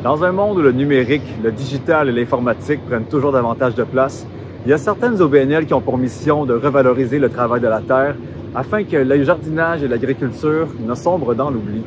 Dans un monde où le numérique, le digital et l'informatique prennent toujours davantage de place, il y a certaines OBNL qui ont pour mission de revaloriser le travail de la terre afin que le jardinage et l'agriculture ne sombrent dans l'oubli.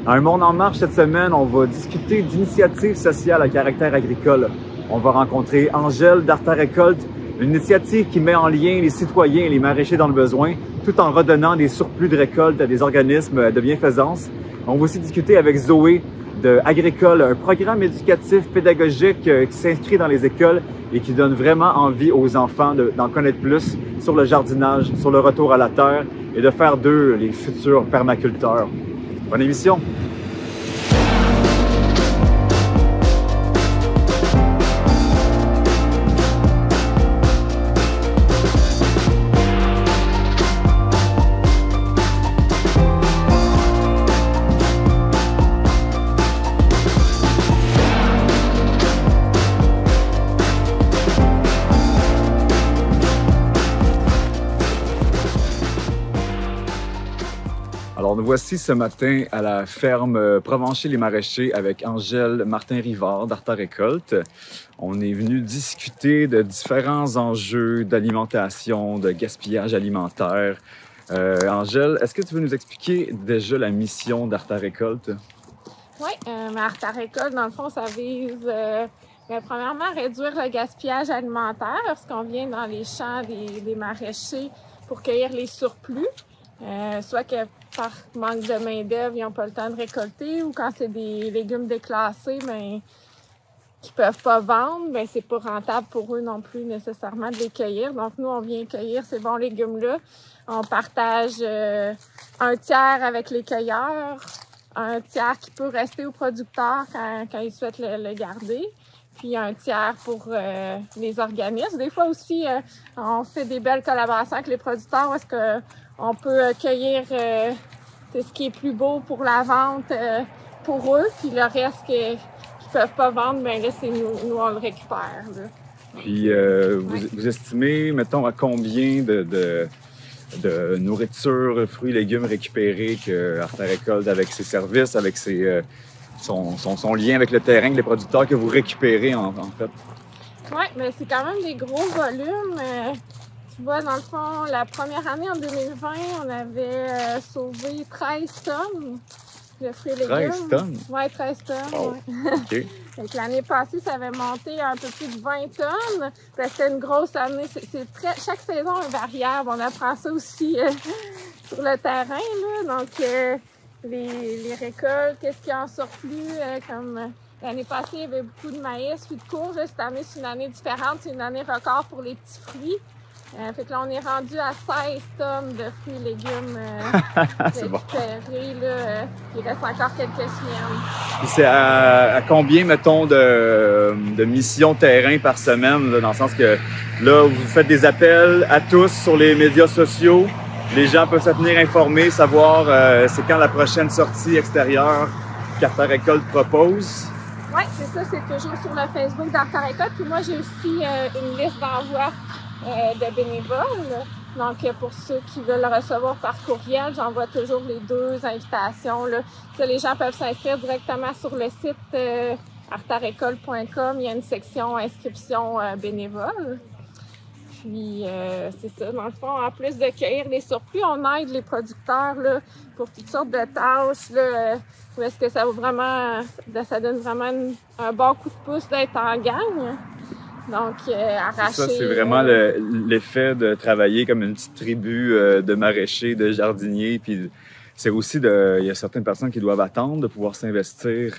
À Un Monde en marche cette semaine, on va discuter d'initiatives sociales à caractère agricole. On va rencontrer Angèle d'Arta Récolte, une initiative qui met en lien les citoyens et les maraîchers dans le besoin, tout en redonnant des surplus de récolte à des organismes de bienfaisance. On va aussi discuter avec Zoé de Agricole, un programme éducatif pédagogique qui s'inscrit dans les écoles et qui donne vraiment envie aux enfants d'en connaître plus sur le jardinage, sur le retour à la terre et de faire d'eux les futurs permaculteurs. Bonne émission! Alors, nous voici ce matin à la ferme Provencher-les-Maraîchers avec Angèle Martin-Rivard d'Arta Récolte. On est venu discuter de différents enjeux d'alimentation, de gaspillage alimentaire. Angèle, est-ce que tu veux nous expliquer déjà la mission d'Arta Récolte? Oui, mais Arta Récolte, dans le fond, ça vise premièrement à réduire le gaspillage alimentaire lorsqu'on vient dans les champs des maraîchers pour cueillir les surplus. Soit que par manque de main-d'œuvre, ils n'ont pas le temps de récolter, ou quand c'est des légumes déclassés, ben, qu'ils peuvent pas vendre, ben, c'est pas rentable pour eux non plus nécessairement de les cueillir. Donc, nous, on vient cueillir ces bons légumes-là. On partage un tiers avec les cueilleurs, un tiers qui peut rester aux producteurs quand ils souhaitent le garder, puis un tiers pour les organismes. Des fois aussi, on fait des belles collaborations avec les producteurs où est-ce que on peut cueillir ce qui est plus beau pour la vente pour eux, puis le reste qu'ils peuvent pas vendre, ben là, c'est nous on le récupère. Là. Puis, vous estimez, mettons, à combien de nourriture, fruits et légumes récupérés que Arta Récolte, avec ses services, avec son lien avec le terrain, avec les producteurs, que vous récupérez en fait? Oui, mais c'est quand même des gros volumes. Tu vois, dans le fond, la première année, en 2020, on avait sauvé 13 tonnes de fruits et légumes. 13 tonnes? Oui, 13 tonnes. Wow. Ouais. OK. Donc, l'année passée, ça avait monté à un peu plus de 20 tonnes. C'était une grosse année. Chaque saison est variable. On apprend ça aussi sur le terrain. Là. Donc, les récoltes, qu'est-ce qu'il y a en surplus, comme... L'année passée, il y avait beaucoup de maïs puis de courges. Cette année, c'est une année différente. C'est une année record pour les petits fruits. Fait que là, on est rendu à 16 tonnes de fruits et légumes récupérés. Là, il reste encore quelques semaines. Puis c'est à combien, mettons, de missions terrain par semaine, là, dans le sens que là, vous faites des appels à tous sur les médias sociaux. Les gens peuvent se tenir informés, savoir c'est quand la prochaine sortie extérieure qu'Arta Récolte propose. Oui, c'est ça. C'est toujours sur le Facebook d'Arta Récolte. Puis moi, j'ai aussi une liste d'envoi de bénévoles. Donc, pour ceux qui veulent le recevoir par courriel, j'envoie toujours les 2 invitations. Là. Ça, les gens peuvent s'inscrire directement sur le site artarécolte.com. Il y a une section inscription bénévole. Puis, c'est ça. Dans le fond, en plus de cueillir les surplus, on aide les producteurs là, pour toutes sortes de tâches. Là, où est-ce que ça ça donne vraiment un bon coup de pouce d'être en gang. Donc, arracher... Ça, c'est vraiment l'effet de travailler comme une petite tribu de maraîchers, de jardiniers. Puis c'est aussi il y a certaines personnes qui doivent attendre de pouvoir s'investir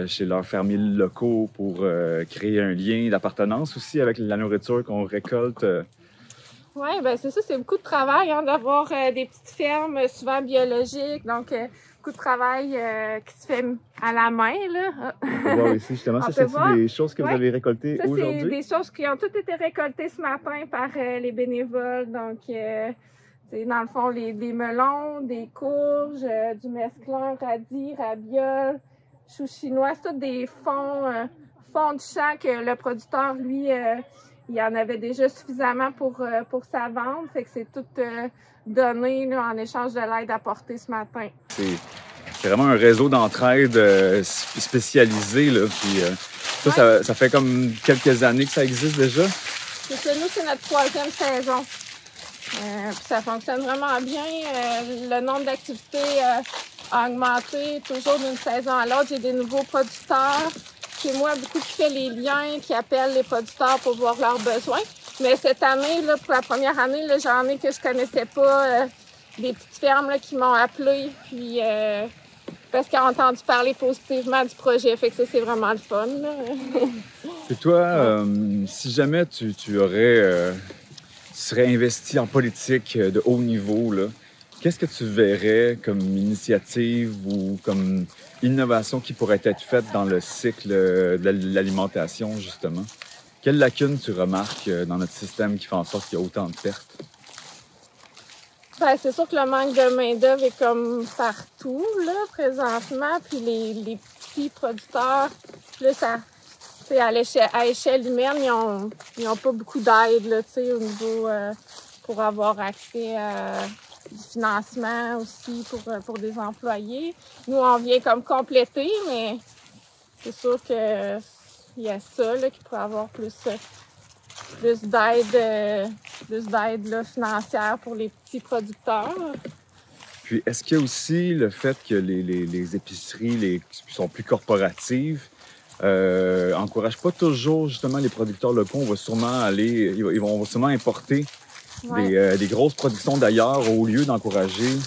chez leurs fermiers locaux pour créer un lien d'appartenance aussi avec la nourriture qu'on récolte. Oui, ben c'est ça, c'est beaucoup de travail hein, d'avoir des petites fermes souvent biologiques. Donc, beaucoup de travail qui se fait à la main, là. On peut voir ici, justement, ça, c'est des choses que vous avez récoltées aujourd'hui? C'est des choses qui ont toutes été récoltées ce matin par les bénévoles. Donc, c'est dans le fond des melons, des courges, du mesclun, radis, rabiole, choux chinois. C'est tous des fonds de champ que le producteur, lui, il en avait déjà suffisamment pour sa vente. Fait que c'est tout donné là, en échange de l'aide apportée ce matin. C'est vraiment un réseau d'entraide spécialisé, là. Puis ça fait comme quelques années que ça existe déjà. C'est ça, nous, c'est notre 3e saison. Puis ça fonctionne vraiment bien. Le nombre d'activités a augmenté toujours d'une saison à l'autre. J'ai des nouveaux producteurs. C'est moi beaucoup qui fait les liens, qui appelle les producteurs pour voir leurs besoins. Mais cette année, là, pour la première année, là, j'en ai que je connaissais pas, des petites fermes là, qui m'ont appelé, puis parce qu'ils ont entendu parler positivement du projet. Fait que ça, c'est vraiment le fun. Là. Et toi, si jamais tu serais investi en politique de haut niveau, là, qu'est-ce que tu verrais comme initiative ou comme innovation qui pourrait être faite dans le cycle de l'alimentation, justement? Quelles lacunes tu remarques dans notre système qui fait en sorte qu'il y a autant de pertes? Ben, c'est sûr que le manque de main-d'œuvre est comme partout, là, présentement. Puis les petits producteurs, là, ça, à échelle humaine, ils ont pas beaucoup d'aide, là, tu sais, au niveau, pour avoir accès à du financement aussi pour des employés. Nous, on vient comme compléter, mais c'est sûr que il y a ça, là, qui pourrait avoir plus d'aide là, financière pour les petits producteurs. Puis, est-ce qu'il y a aussi le fait que les épiceries sont plus corporatives, encouragent pas toujours justement les producteurs locaux? On va sûrement on va sûrement importer des grosses productions d'ailleurs au lieu d'encourager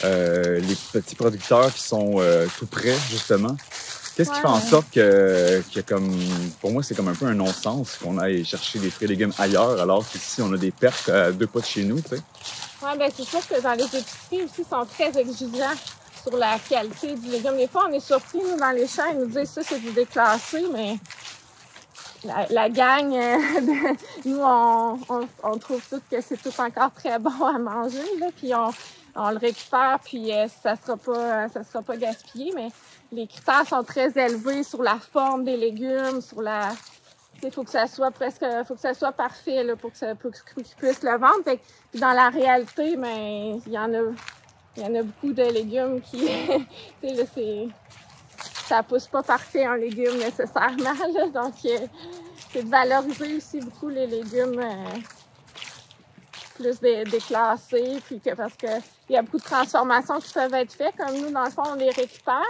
les petits producteurs qui sont tout près, justement. Qu'est-ce qui fait en sorte que comme, pour moi, c'est comme un peu un non-sens qu'on aille chercher des fruits et légumes ailleurs, alors qu'ici, on a des pertes à 2 pas de chez nous, tu sais? Oui, bien, c'est sûr que dans les épiceries aussi, ils sont très exigeants sur la qualité du légume. Des fois, on est surpris, nous, dans les champs, ils nous disent ça, c'est du déclassé, mais la gang, nous, on trouve tout que c'est tout encore très bon à manger, là, puis on le récupère, puis ça sera pas gaspillé, mais les critères sont très élevés sur la forme des légumes, sur la... Il faut que ça soit parfait là, pour qu'ils puissent le vendre. Fait que, puis dans la réalité, ben, il y en a beaucoup de légumes qui... là, ça pousse pas parfait un légume nécessairement, là, donc c'est de valoriser aussi beaucoup les légumes plus déclassés, puis parce que il y a beaucoup de transformations qui peuvent être faites, comme nous, dans le fond, on les récupère.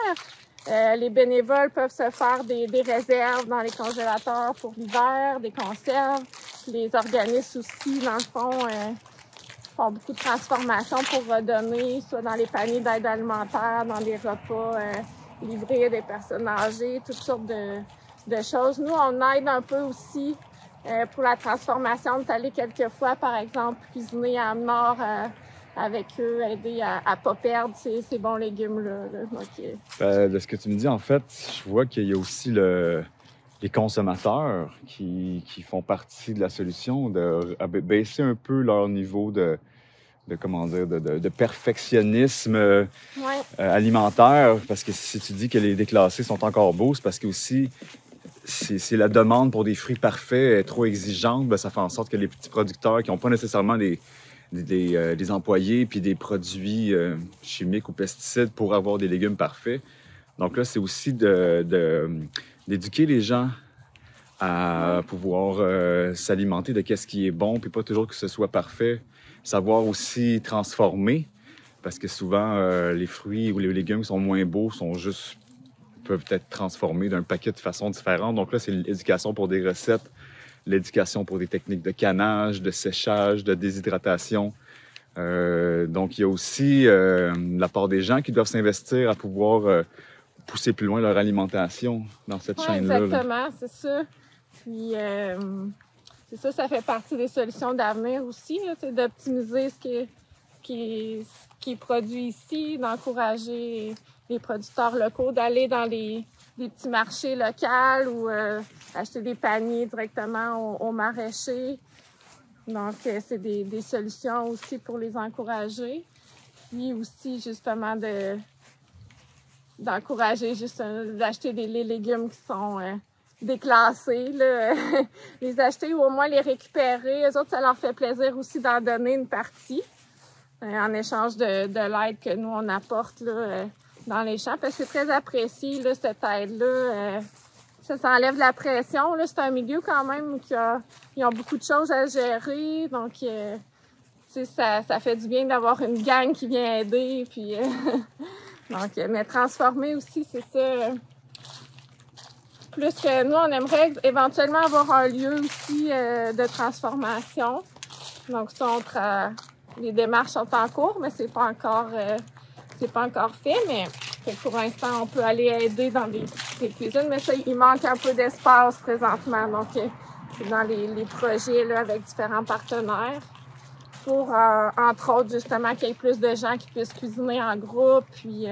Les bénévoles peuvent se faire des réserves dans les congélateurs pour l'hiver, des conserves. Les organismes aussi, dans le fond, font beaucoup de transformations pour redonner, soit dans les paniers d'aide alimentaire, dans les repas livrés à des personnes âgées, toutes sortes de choses. Nous, on aide un peu aussi pour la transformation, de aller quelquefois, par exemple, cuisiner à Nord avec eux, aider à pas perdre ces bons légumes-là. Là. De ce que tu me dis, en fait, je vois qu'il y a aussi les consommateurs qui font partie de la solution, de baisser un peu leur niveau de perfectionnisme alimentaire, parce que si tu dis que les déclassés sont encore beaux, c'est parce que aussi si la demande pour des fruits parfaits est trop exigeante, ben ça fait en sorte que les petits producteurs qui n'ont pas nécessairement des employés puis des produits chimiques ou pesticides pour avoir des légumes parfaits. Donc là, c'est aussi d'éduquer les gens à pouvoir s'alimenter de qu'est-ce qui est bon, puis pas toujours que ce soit parfait. Savoir aussi transformer, parce que souvent, les fruits ou les légumes qui sont moins beaux peuvent être transformés d'un paquet de façons différentes. Donc là, c'est l'éducation pour des recettes, l'éducation pour des techniques de canage, de séchage, de déshydratation. Donc, il y a aussi la part des gens qui doivent s'investir à pouvoir pousser plus loin leur alimentation dans cette chaîne-là. Exactement, c'est ça. Puis, c'est ça fait partie des solutions d'avenir aussi, d'optimiser ce qui est produit ici, d'encourager les producteurs locaux, d'aller dans des petits marchés locaux ou acheter des paniers directement au maraîcher. Donc, c'est des solutions aussi pour les encourager. Puis aussi, justement, d'encourager d'acheter les légumes qui sont déclassés, là, les acheter ou au moins les récupérer. Eux autres, ça leur fait plaisir aussi d'en donner une partie en échange de l'aide que nous, on apporte là, dans les champs, parce que c'est très apprécié, là, cette aide-là. Ça enlève la pression, là. C'est un milieu quand même ils ont beaucoup de choses à gérer, donc ça fait du bien d'avoir une gang qui vient aider, puis donc, mais transformer aussi, c'est ça. Plus que nous, on aimerait éventuellement avoir un lieu aussi de transformation. Donc ça, les démarches sont en cours, mais c'est pas encore fait. Mais pour l'instant, on peut aller aider dans des cuisines, mais ça, il manque un peu d'espace présentement. Donc c'est dans les projets là avec différents partenaires pour entre autres justement qu'il y ait plus de gens qui puissent cuisiner en groupe, puis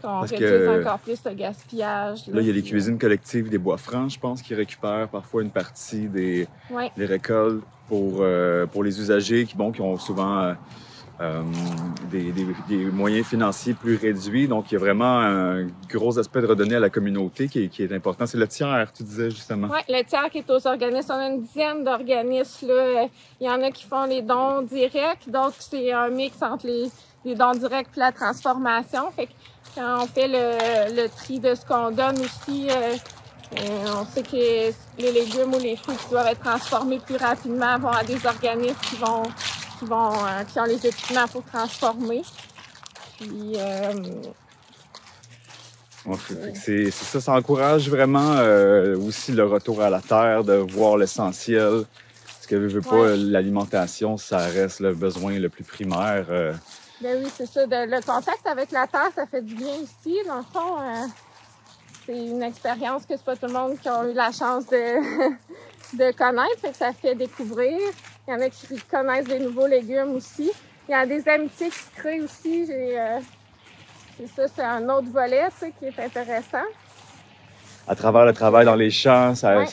qu'on réduise encore plus le gaspillage. Là, il y a les cuisines collectives des Bois-Francs, je pense, qui récupèrent parfois une partie des récoltes pour les usagers qui ont souvent des moyens financiers plus réduits. Donc, il y a vraiment un gros aspect de redonner à la communauté qui est important. C'est le tiers, tu disais justement. Oui, le tiers qui est aux organismes. On a une dizaine d'organismes, là. Il y en a qui font les dons directs, d'autres c'est un mix entre les dons directs et la transformation. Fait que quand on fait le tri de ce qu'on donne aussi, on sait que les légumes ou les fruits qui doivent être transformés plus rapidement vont à des organismes qui ont les équipements pour transformer. Puis, c'est ça, ça encourage vraiment aussi le retour à la terre, de voir l'essentiel. Parce que veux pas, l'alimentation, ça reste le besoin le plus primaire. Ben oui, c'est ça. Le contact avec la terre, ça fait du bien aussi. Dans le fond, c'est une expérience que c'est pas tout le monde qui a eu la chance de connaître. Fait que ça fait découvrir. Il y en a qui connaissent des nouveaux légumes aussi. Il y a des amitiés qui se créent aussi. C'est un autre volet, tu sais, qui est intéressant. À travers le travail dans les champs, ça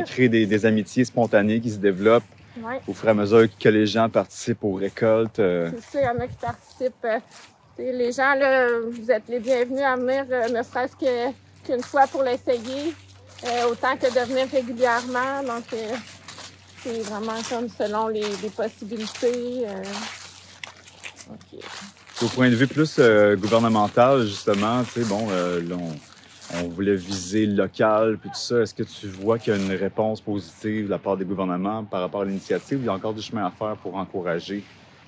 crée des amitiés spontanées qui se développent au fur et à mesure que les gens participent aux récoltes. C'est ça, il y en a qui participent. Les gens, là, vous êtes les bienvenus à venir, ne serait-ce qu'une fois pour l'essayer, autant que de venir régulièrement. Donc, c'est vraiment comme selon les possibilités. Au point de vue plus gouvernemental, justement, tu sais, là, on voulait viser le local, puis tout ça. Est-ce que tu vois qu'il y a une réponse positive de la part des gouvernements par rapport à l'initiative? Il y a encore du chemin à faire pour encourager,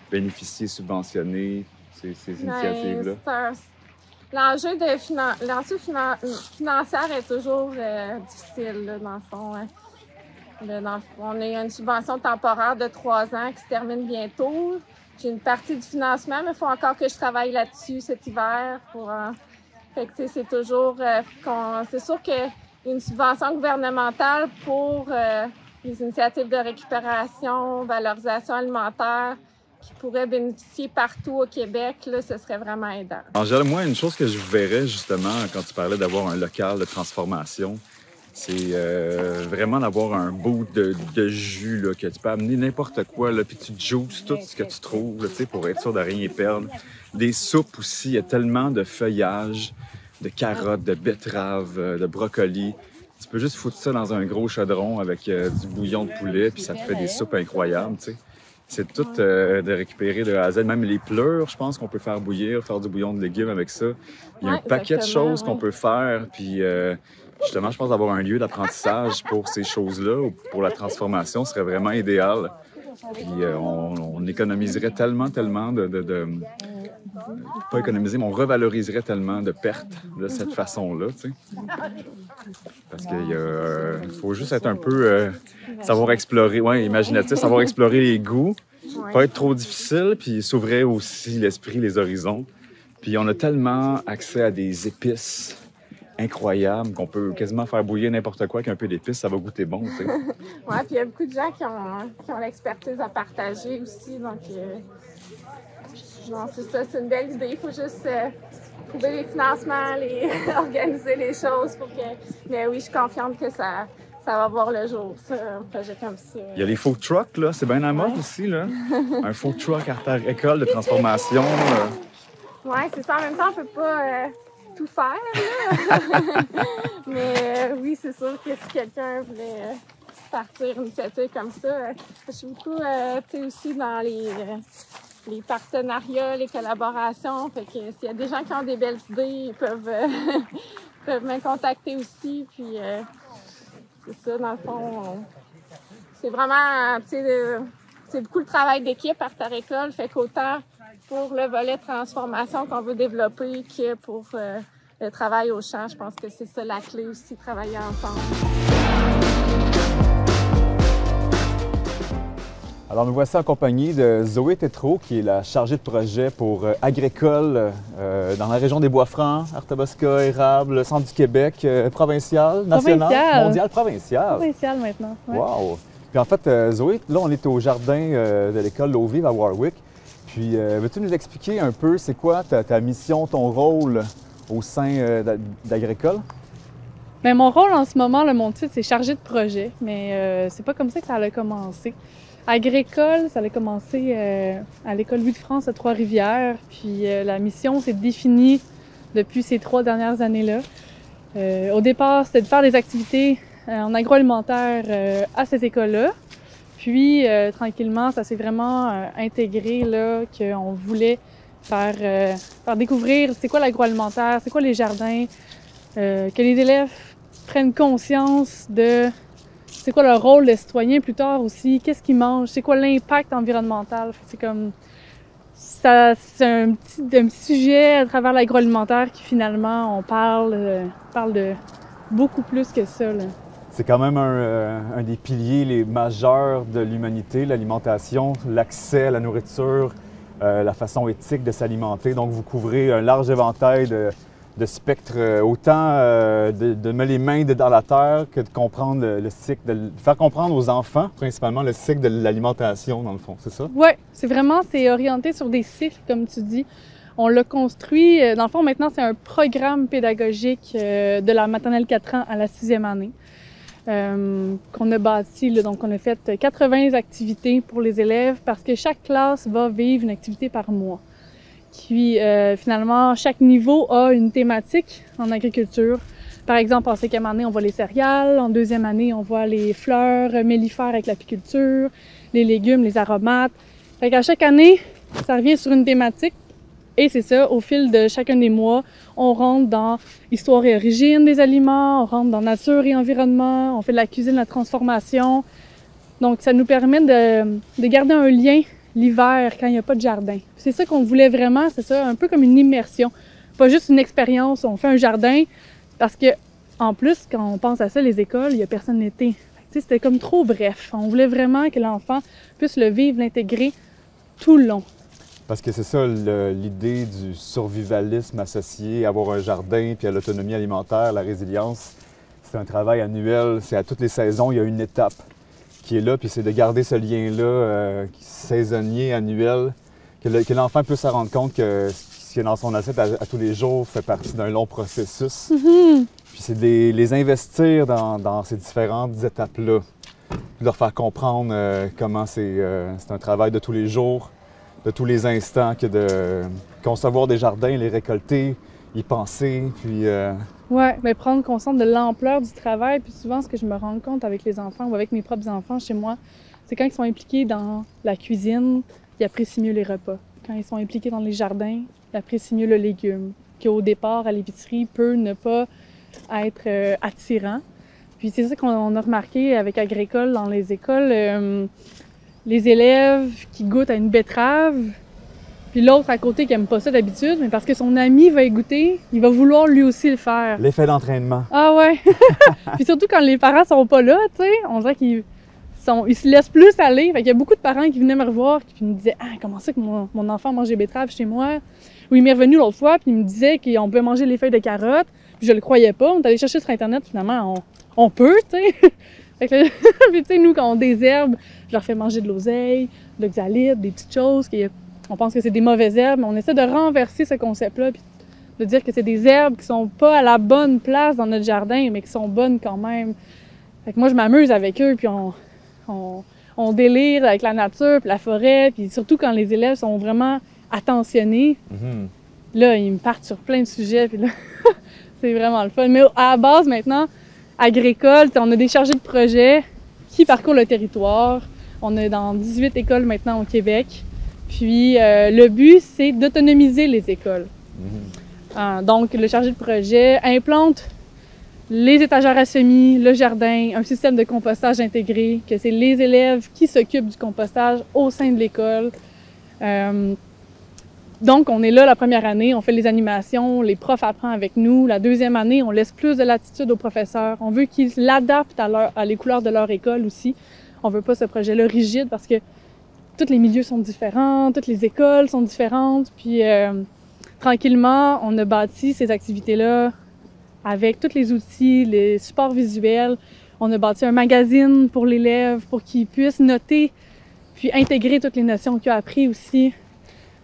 bénéficier, subventionner ces initiatives-là? L'enjeu financier est toujours difficile, là, dans le fond. Hein. On a une subvention temporaire de 3 ans qui se termine bientôt. J'ai une partie du financement, mais il faut encore que je travaille là-dessus cet hiver pour... Fait que c'est toujours... c'est sûr qu'une subvention gouvernementale pour les initiatives de récupération, valorisation alimentaire qui pourraient bénéficier partout au Québec, là, ce serait vraiment aidant. Angèle, moi, une chose que je verrais justement quand tu parlais d'avoir un local de transformation, c'est vraiment d'avoir un bout de jus là, que tu peux amener n'importe quoi, là, puis tu juices tout ce que tu trouves là, pour être sûr de rien perdre. Des soupes aussi, il y a tellement de feuillage, de carottes, de betteraves, de brocolis. Tu peux juste foutre ça dans un gros chaudron avec du bouillon de poulet, puis ça te fait des soupes incroyables, tu sais. C'est tout de récupérer de A à Z. Même les pleurs, je pense qu'on peut faire bouillir, faire du bouillon de légumes avec ça. Il y a un paquet de choses qu'on peut faire, puis... justement, je pense d'avoir un lieu d'apprentissage pour ces choses-là, ou pour la transformation, serait vraiment idéal. Puis on économiserait tellement pas économiser, mais on revaloriserait tellement de pertes de cette façon-là, tu sais. Parce qu'il faut juste être un peu savoir explorer, imaginatif, savoir explorer les goûts, pas être trop difficile, puis s'ouvrir aussi l'esprit, les horizons. Puis on a tellement accès à des épices incroyable, qu'on peut quasiment faire bouillir n'importe quoi avec un peu d'épices, ça va goûter bon, tu sais. Oui, puis il y a beaucoup de gens qui ont l'expertise à partager aussi, donc c'est ça, c'est une belle idée. Il faut juste trouver les financements, organiser les choses pour que... Mais oui, je suis confiante que ça va voir le jour, ça, un projet comme ça. Il y a les food trucks, là, c'est bien à mode aussi, là. Un food truck à terre école de transformation. Oui, c'est ça. En même temps, on peut pas... tout faire, là. Mais oui, c'est sûr que si quelqu'un voulait partir une initiative comme ça, je suis beaucoup, tu sais, aussi dans les partenariats, les collaborations. Fait que s'il y a des gens qui ont des belles idées, ils peuvent, peuvent me contacter aussi. Puis c'est ça, dans le fond, c'est vraiment, tu sais, c'est beaucoup le travail d'équipe Artère-École. Fait qu'autant pour le volet transformation qu'on veut développer que pour le travail au champ, je pense que c'est ça la clé aussi, travailler ensemble. Alors, nous voici accompagnés de Zoé Tétrault, qui est la chargée de projet pour Agrécole dans la région des Bois-Francs, Arthabasca, Érable, Centre du Québec, provincial, national, mondial, provincial. Provincial maintenant. Ouais. Wow! Puis en fait, Zoé, là, on est au jardin de l'école L'Eau Vive à Warwick. Puis, veux-tu nous expliquer un peu, c'est quoi ta mission, ton rôle au sein d'Agrécole? Bien, mon rôle en ce moment, mon titre, c'est chargé de projet, mais c'est pas comme ça que ça a commencé. Agrécole, ça a commencé à l'école Louis de France à Trois-Rivières, puis la mission s'est définie depuis ces 3 dernières années-là. Au départ, c'était de faire des activités en agroalimentaire à cette école-là. Puis, tranquillement, ça s'est vraiment intégré, là, qu'on voulait faire découvrir c'est quoi l'agroalimentaire, c'est quoi les jardins, que les élèves prennent conscience de c'est quoi leur rôle de citoyen plus tard aussi, qu'est-ce qu'ils mangent, c'est quoi l'impact environnemental. C'est comme ça, c'est un petit sujet à travers l'agroalimentaire qui finalement, on parle de beaucoup plus que ça, là. C'est quand même un des piliers les majeurs de l'humanité, l'alimentation, l'accès à la nourriture, la façon éthique de s'alimenter. Donc, vous couvrez un large éventail de spectres, autant de mettre les mains dans la terre que de comprendre le cycle, de faire comprendre aux enfants, principalement, le cycle de l'alimentation, dans le fond, c'est ça? Oui, c'est orienté sur des cycles, comme tu dis. On l'a construit, dans le fond, maintenant, c'est un programme pédagogique de la maternelle 4 ans à la 6e année. Qu'on a bâti, là. Donc on a fait 80 activités pour les élèves parce que chaque classe va vivre une activité par mois. Puis finalement, chaque niveau a une thématique en agriculture. Par exemple, en 5e année, on voit les céréales. En 2e année, on voit les fleurs mellifères avec l'apiculture, les légumes, les aromates. Fait qu'à chaque année, ça revient sur une thématique. Et c'est ça, au fil de chacun des mois, on rentre dans histoire et origine des aliments, on rentre dans nature et environnement, on fait de la cuisine, de la transformation. Donc, ça nous permet de garder un lien l'hiver quand il n'y a pas de jardin. C'est ça qu'on voulait vraiment, c'est ça, un peu comme une immersion. Pas juste une expérience, on fait un jardin, parce que en plus, quand on pense à ça, les écoles, il n'y a personne l'été. C'était comme trop bref. On voulait vraiment que l'enfant puisse le vivre, l'intégrer tout le long. Parce que c'est ça l'idée du survivalisme associé à avoir un jardin puis à l'autonomie alimentaire, la résilience. C'est un travail annuel, c'est à toutes les saisons, il y a une étape qui est là, puis c'est de garder ce lien-là saisonnier, annuel, que l'enfant puisse se rendre compte que ce qu'il y a dans son assiette à tous les jours fait partie d'un long processus. Mm-hmm. Puis c'est de les investir dans ces différentes étapes-là, puis de leur faire comprendre comment c'est un travail de tous les jours, de tous les instants, que de concevoir des jardins, les récolter, y penser, puis... Oui, mais prendre conscience de l'ampleur du travail. Puis souvent, ce que je me rends compte avec les enfants ou avec mes propres enfants chez moi, c'est quand ils sont impliqués dans la cuisine, ils apprécient mieux les repas. Quand ils sont impliqués dans les jardins, ils apprécient mieux le légume, qu'au départ, à l'épicerie, peut ne pas être attirant. Puis c'est ça qu'on a remarqué avec Agrécole dans les écoles. Les élèves qui goûtent à une betterave, puis l'autre à côté qui n'aime pas ça d'habitude, mais parce que son ami va y goûter, il va vouloir lui aussi le faire. L'effet d'entraînement. Ah ouais! Puis surtout quand les parents sont pas là, tu sais, on dirait qu'ils se laissent plus aller. Fait qu'il y a beaucoup de parents qui venaient me revoir qui me disaient « Ah, comment ça que mon enfant mange des betteraves chez moi? » Ou il m'est revenu l'autre fois, puis il me disait qu'on pouvait manger les feuilles de carottes, puis je le croyais pas. On est allé chercher sur Internet, finalement, on peut, tu sais. Fait que, puis tu sais, nous, quand on désherbe, je leur fais manger de l'oseille, de l'oxalide, des petites choses. On pense que c'est des mauvaises herbes, mais on essaie de renverser ce concept-là, puis de dire que c'est des herbes qui sont pas à la bonne place dans notre jardin, mais qui sont bonnes quand même. Fait que moi, je m'amuse avec eux, puis on délire avec la nature, puis la forêt, puis surtout quand les élèves sont vraiment attentionnés. Mm-hmm. Là, ils me partent sur plein de sujets, puis là, c'est vraiment le fun. Mais à la base, maintenant, Agrécole, on a des chargés de projet qui parcourent le territoire. On est dans 18 écoles maintenant au Québec. Puis le but, c'est d'autonomiser les écoles. Donc, le chargé de projet implante les étagères à semis, le jardin, un système de compostage intégré, que c'est les élèves qui s'occupent du compostage au sein de l'école. Donc, on est là la première année, on fait les animations, les profs apprennent avec nous. La deuxième année, on laisse plus de latitude aux professeurs. On veut qu'ils l'adaptent à les couleurs de leur école aussi. On veut pas ce projet-là rigide parce que tous les milieux sont différents, toutes les écoles sont différentes. Puis, tranquillement, on a bâti ces activités-là avec tous les outils, les supports visuels. On a bâti un magazine pour l'élève pour qu'il puisse noter puis intégrer toutes les notions qu'il a apprises aussi.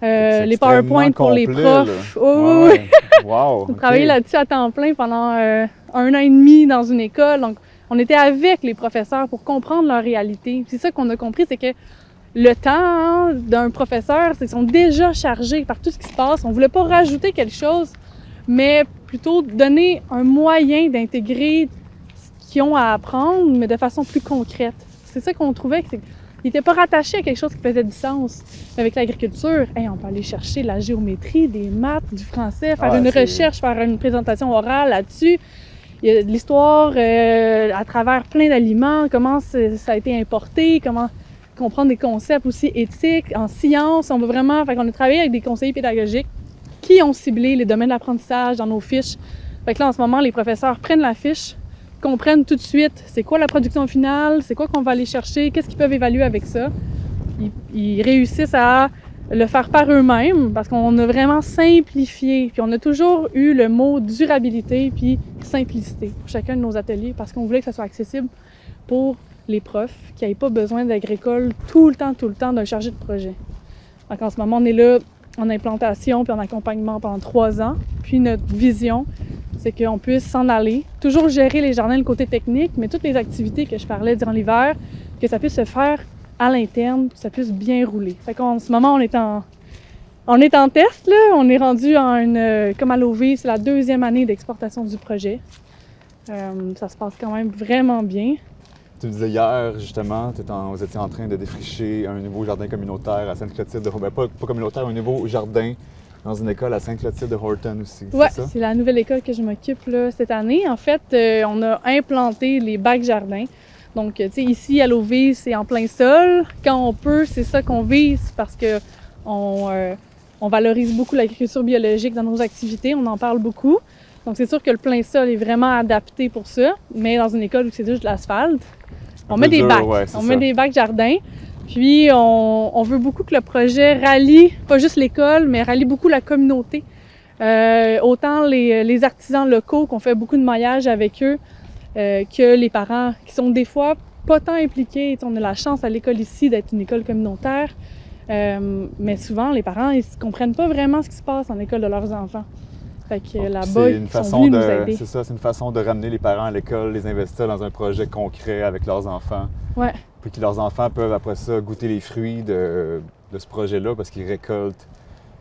Les PowerPoint pour les profs. Oh, ouais. Wow, on travaillait là-dessus à temps plein pendant 1 an et demi dans une école. Donc, on était avec les professeurs pour comprendre leur réalité. C'est ça qu'on a compris, c'est que le temps d'un professeur, c'est qu'ils sont déjà chargés par tout ce qui se passe. On voulait pas rajouter quelque chose, mais plutôt donner un moyen d'intégrer ce qu'ils ont à apprendre, mais de façon plus concrète. C'est ça qu'on trouvait, qu'ils n'étaient pas rattachés à quelque chose qui faisait du sens. Avec l'agriculture, on peut aller chercher la géométrie, des maths, du français, faire une recherche, faire une présentation orale là-dessus. Il y a de l'histoire à travers plein d'aliments, comment ça a été importé, comment comprendre des concepts aussi éthiques, en sciences. On veut vraiment... Fait qu'on a travaillé avec des conseillers pédagogiques qui ont ciblé les domaines d'apprentissage dans nos fiches. Fait que là, en ce moment, les professeurs prennent la fiche, comprennent tout de suite c'est quoi la production finale, c'est quoi qu'on va aller chercher, qu'est-ce qu'ils peuvent évaluer avec ça. Ils réussissent à le faire par eux-mêmes parce qu'on a vraiment simplifié. Puis on a toujours eu le mot durabilité puis simplicité pour chacun de nos ateliers parce qu'on voulait que ça soit accessible pour les profs, qui n'aient pas besoin d'agricole tout le temps d'un chargé de projet. Donc en ce moment, on est là en implantation puis en accompagnement pendant 3 ans. Puis notre vision, c'est qu'on puisse s'en aller, toujours gérer les jardins, le côté technique, mais toutes les activités que je parlais durant l'hiver, que ça puisse se faire à l'interne, que ça puisse bien rouler. Fait qu'en ce moment, on est en test, là. On est rendu comme à l'OV, c'est la 2e année d'exportation du projet. Ça se passe quand même vraiment bien. Tu me disais hier, justement, vous étiez en train de défricher un nouveau jardin communautaire à Sainte-Clotilde de Horton. Pas communautaire, un nouveau jardin dans une école à Sainte-Clotilde de Horton aussi. Oui, c'est la nouvelle école que je m'occupe là, cette année. En fait, on a implanté les bacs jardins. Donc, tu sais, ici, à l'OV, c'est en plein sol. Quand on peut, c'est ça qu'on vise parce que on valorise beaucoup l'agriculture biologique dans nos activités. On en parle beaucoup. Donc, c'est sûr que le plein sol est vraiment adapté pour ça. Mais dans une école où c'est juste de l'asphalte, on met des bacs. Ouais, on met des bacs jardins. Puis, on veut beaucoup que le projet rallie, pas juste l'école, mais rallie beaucoup la communauté. Autant les artisans locaux, qu'on fait beaucoup de maillage avec eux, que les parents qui sont des fois pas tant impliqués. On a la chance à l'école ici d'être une école communautaire, mais souvent les parents ils comprennent pas vraiment ce qui se passe en école de leurs enfants. Fait que là-bas, ils sont venus nous aider. C'est ça, c'est une façon de ramener les parents à l'école, les investir dans un projet concret avec leurs enfants. Ouais. Puis que leurs enfants peuvent après ça goûter les fruits de ce projet-là parce qu'ils récoltent.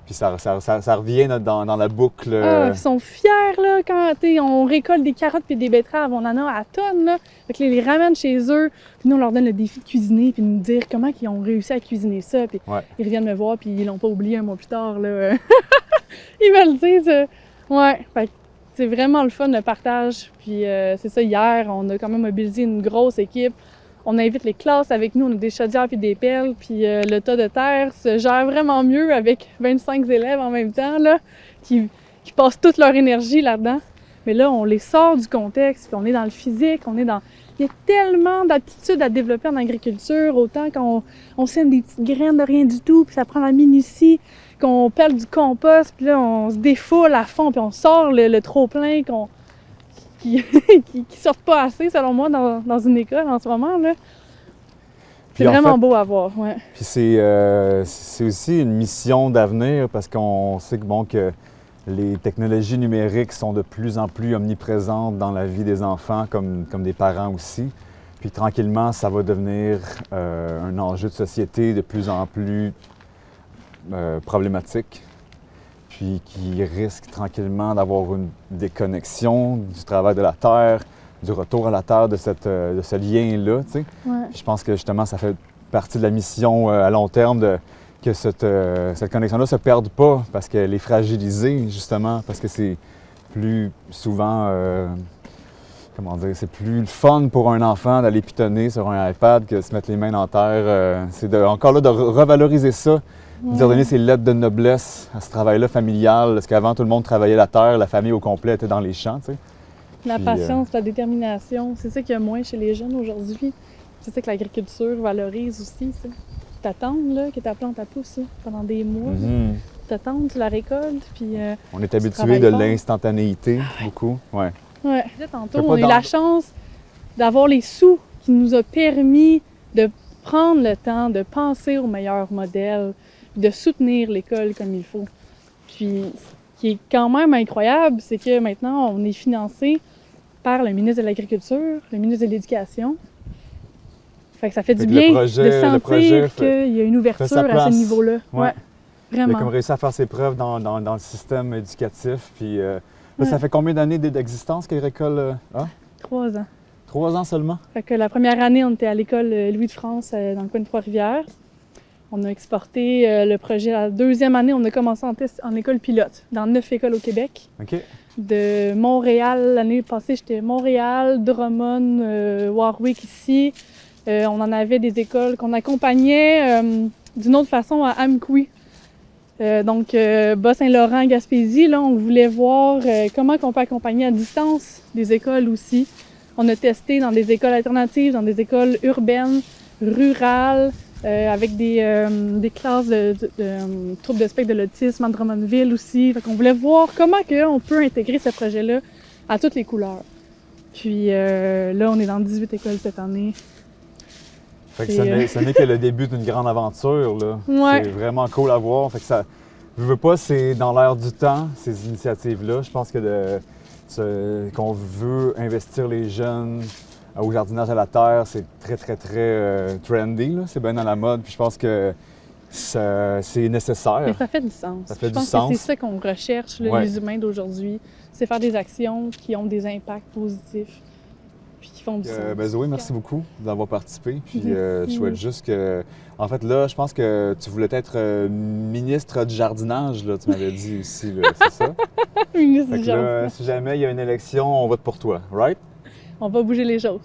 Puis ça revient dans la boucle. Ah, ils sont fiers, là, quand on récolte des carottes puis des betteraves, on en a à tonnes, là. Fait que ils les ramènent chez eux, puis nous, on leur donne le défi de cuisiner, puis de nous dire comment ils ont réussi à cuisiner ça. Puis ils reviennent me voir, puis ils l'ont pas oublié 1 mois plus tard, là. Ils me le disent. Ouais, fait que c'est vraiment le fun, le partage. Puis c'est ça, hier, on a quand même mobilisé une grosse équipe. On invite les classes avec nous, on a des chaudières puis des pelles, puis le tas de terre se gère vraiment mieux avec 25 élèves en même temps, là, qui passent toute leur énergie là-dedans. Mais là, on les sort du contexte, puis on est dans le physique, il y a tellement d'aptitudes à développer en agriculture, autant qu'on sème des petites graines de rien du tout, puis ça prend la minutie, qu'on pèle du compost, puis là, on se défoule à fond, puis on sort le trop-plein qui sortent pas assez, selon moi, dans une école en ce moment, là. C'est vraiment beau à voir, ouais. Puis c'est aussi une mission d'avenir parce qu'on sait que les technologies numériques sont de plus en plus omniprésentes dans la vie des enfants, comme des parents aussi. Puis tranquillement, ça va devenir un enjeu de société de plus en plus problématique. Puis qui risque tranquillement d'avoir une déconnexion du travail de la terre, du retour à la terre de ce lien-là, tu sais. Ouais. Je pense que justement, ça fait partie de la mission à long terme cette connexion-là ne se perde pas parce qu'elle est fragilisée, justement, parce que c'est plus souvent, comment dire, c'est plus le fun pour un enfant d'aller pitonner sur un iPad que de se mettre les mains dans terre. C'est encore là de revaloriser ça, de donner ces lettres de noblesse à ce travail-là familial, parce qu'avant, tout le monde travaillait la terre, la famille au complet était dans les champs, tu sais. La patience, la détermination, c'est ça qu'il y a moins chez les jeunes aujourd'hui. C'est ça que l'agriculture valorise aussi, ça. T'attendre, là, que ta plante pousse là, pendant des mois. T'attendre, tu la récoltes, puis on est habitué de l'instantanéité, beaucoup. Ouais. Ouais. Tantôt, on a eu la chance d'avoir les sous qui nous a permis de prendre le temps de penser au meilleur modèle, de soutenir l'école comme il faut. Puis, ce qui est quand même incroyable, c'est que maintenant, on est financé par le ministre de l'Agriculture, le ministre de l'Éducation. Fait que ça fait du bien de sentir qu'il y a une ouverture à ce niveau-là. Ouais. Vraiment. Il a comme réussi à faire ses preuves dans le système éducatif. Puis, là, ça fait combien d'années d'existence qu'Agricole a? 3 ans. 3 ans seulement? Fait que la première année, on était à l'école Louis de France dans le coin de Trois-Rivières. On a exporté le projet. La deuxième année, on a commencé en test en école pilote, dans 9 écoles au Québec. OK. De Montréal, l'année passée, j'étais Montréal, Drummond, Warwick ici. On en avait des écoles qu'on accompagnait d'une autre façon à Amqui. Donc, Bas-Saint-Laurent, Gaspésie, là, on voulait voir comment on peut accompagner à distance des écoles aussi. On a testé dans des écoles alternatives, dans des écoles urbaines, rurales, avec des classes de troubles de spectre de l'autisme à Drummondville aussi. Fait qu'on voulait voir comment on peut intégrer ce projet-là à toutes les couleurs. Puis là, on est dans 18 écoles cette année. Fait que ce n'est que le début d'une grande aventure, là. Ouais. C'est vraiment cool à voir. Fait que ça, je veux pas, c'est dans l'air du temps, ces initiatives-là. Je pense que qu'on veut investir les jeunes au jardinage à la terre, c'est très, très, très trendy, là. C'est bien dans la mode. Puis je pense que c'est nécessaire. Mais ça fait du sens. Ça fait je pense que c'est ça qu'on recherche, là, les humains d'aujourd'hui. C'est faire des actions qui ont des impacts positifs. Puis qui font du sens. Zoé, merci beaucoup d'avoir participé. Puis je souhaite juste que... En fait, là, je pense que tu voulais être ministre du jardinage, là, tu m'avais dit aussi, là, c'est ça? Ministre du jardinage. Si jamais il y a une élection, on vote pour toi, right? On va bouger les choses.